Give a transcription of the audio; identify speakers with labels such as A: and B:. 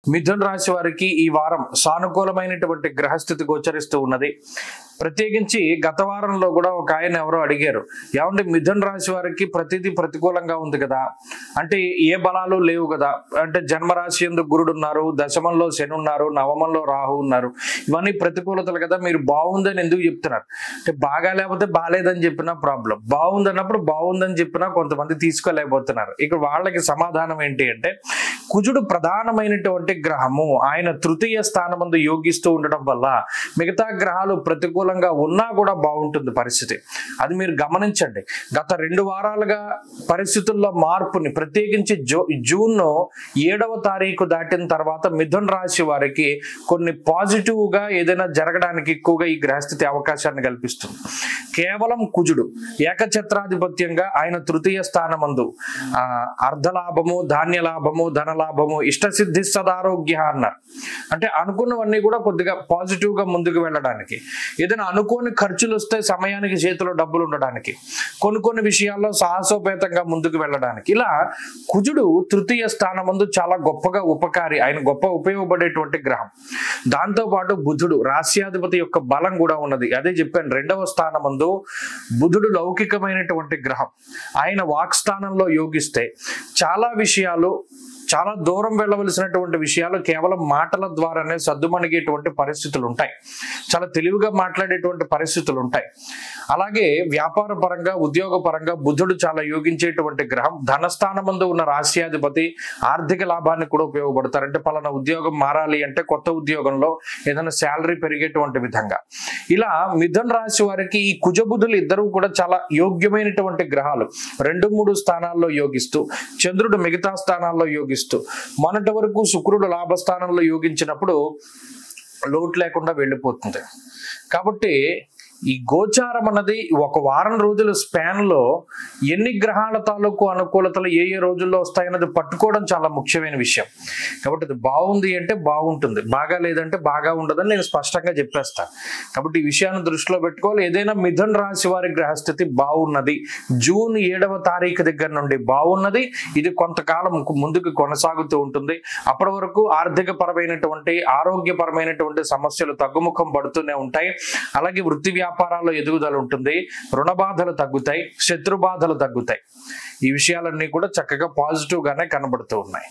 A: మిథున రాశి వారికి ఈ వారం సానుకూలమైనటువంటి గ్రహస్థితి గోచరిస్తూ ఉన్నది. ప్రత్యేకించి గత వారంలో కూడా ఒక ఆయన ఎవరో అడిగారు, ఏమంటే మిథున రాశి వారికి ప్రతిదీ ప్రతికూలంగా ఉంది కదా, అంటే ఏ బలాలు లేవు కదా, అంటే జన్మరాశి ఎందుకు గురుడు ఉన్నారు, దశమంలో శని ఉన్నారు, నవమంలో రాహు ఉన్నారు, ఇవన్నీ ప్రతికూలతలు కదా, మీరు బాగుందని ఎందుకు చెప్తున్నారు? అంటే బాగా లేకపోతే బాగాలేదని చెప్పినా ప్రాబ్లం, బాగుంది అన్నప్పుడు బాగుందని చెప్పినా కొంతమంది తీసుకోలేకపోతున్నారు. ఇక్కడ వాళ్ళకి సమాధానం ఏంటి అంటే, కుజుడు ప్రధానమైనటువంటి గ్రహము, ఆయన తృతీయ స్థానమందు యోగిస్తూ ఉండడం వల్ల మిగతా గ్రహాలు ప్రతికూలంగా ఉన్నా కూడా బాగుంటుంది పరిస్థితి. అది మీరు గమనించండి. గత 2 వారాలుగా పరిస్థితుల్లో మార్పుని, ప్రత్యేకించి జూన్ 7వ తారీఖు దాటిన తర్వాత మిథున రాశి వారికి కొన్ని పాజిటివ్ గా ఏదైనా జరగడానికి ఎక్కువగా ఈ గ్రహస్థితి అవకాశాన్ని కల్పిస్తుంది. కేవలం కుజుడు ఏకఛత్రాధిపత్యంగా ఆయన తృతీయ స్థానమందు అర్ధలాభము, ధాన్య లాభము, ధన లాభము, ఇష్టసిద్ధి సదారోగ్య అన్నారు. అంటే అనుకున్నవన్నీ కూడా కొద్దిగా పాజిటివ్ గా ముందుకు వెళ్ళడానికి, ఏదైనా అనుకోని ఖర్చులు వస్తే సమయానికి చేతిలో డబ్బులు ఉండడానికి, కొన్ని విషయాల్లో సాహసోపేతంగా ముందుకు వెళ్ళడానికి, ఇలా కుజుడు తృతీయ స్థానమందు చాలా గొప్పగా ఉపకారి, ఆయన గొప్ప ఉపయోగపడేటువంటి గ్రహం. దాంతోపాటు బుధుడు రాస్యాధిపతి యొక్క బలం కూడా ఉన్నది. అదే చెప్పాను, 2వ స్థానమందు బుధుడు లౌకికమైనటువంటి గ్రహం. ఆయన వాక్ స్థానంలో యోగిస్తే చాలా విషయాలు, చాలా దూరం వెళ్ళవలసినటువంటి విషయాలు కేవలం మాటల ద్వారానే సద్దుమణిగేటువంటి పరిస్థితులు ఉంటాయి. చాలా తెలివిగా మాట్లాడేటువంటి పరిస్థితులు ఉంటాయి. అలాగే వ్యాపార పరంగా, ఉద్యోగ పరంగా బుధుడు చాలా యోగించేటువంటి గ్రహం. ధనస్థానమందు ఉన్న రాశ్యాధిపతి ఆర్థిక లాభాన్ని కూడా ఉపయోగపడతారు. అంటే పలానా ఉద్యోగం మారాలి అంటే కొత్త ఉద్యోగంలో ఏదైనా శాలరీ పెరిగేటువంటి విధంగా. ఇలా మిథున రాశి వారికి ఈ కుజబుధులు ఇద్దరు కూడా చాలా యోగ్యమైనటువంటి గ్రహాలు. 2-3 స్థానాల్లో యోగిస్తూ, చంద్రుడు మిగతా స్థానాల్లో యోగిస్తూ, మొన్నటి వరకు శుక్రుడు లాభస్థానంలో యోగించినప్పుడు లోటు లేకుండా వెళ్ళిపోతుంది. కాబట్టి ఈ గోచారం అన్నది ఒక వారం రోజుల స్పాన్ లో ఎన్ని గ్రహాల తాలూకు అనుకూలతలు ఏ రోజుల్లో వస్తాయన్నది పట్టుకోవడం చాలా ముఖ్యమైన విషయం. కాబట్టి అది బాగుంది అంటే బాగుంటుంది, బాగా లేదంటే బాగా ఉండదని నేను స్పష్టంగా చెప్పేస్తాను. కాబట్టి ఈ విషయాన్ని దృష్టిలో పెట్టుకోవాలి. ఏదైనా మిథున రాశి వారి గ్రహస్థితి బాగున్నది, జూన్ 7వ తారీఖు దగ్గర నుండి బాగున్నది, ఇది కొంతకాలం ముందుకు కొనసాగుతూ ఉంటుంది. అప్పటి వరకు ఆర్థిక పరమైనటువంటి, ఆరోగ్యపరమైనటువంటి సమస్యలు తగ్గుముఖం పడుతూనే ఉంటాయి. అలాగే వృత్తి వ్యాపారాల్లో ఎదుగుదల ఉంటుంది, రుణ బాధలు తగ్గుతాయి, శత్రు బాధలు తగ్గుతాయి. ఈ విషయాలన్నీ కూడా చక్కగా పాజిటివ్ గానే కనబడుతూ ఉన్నాయి.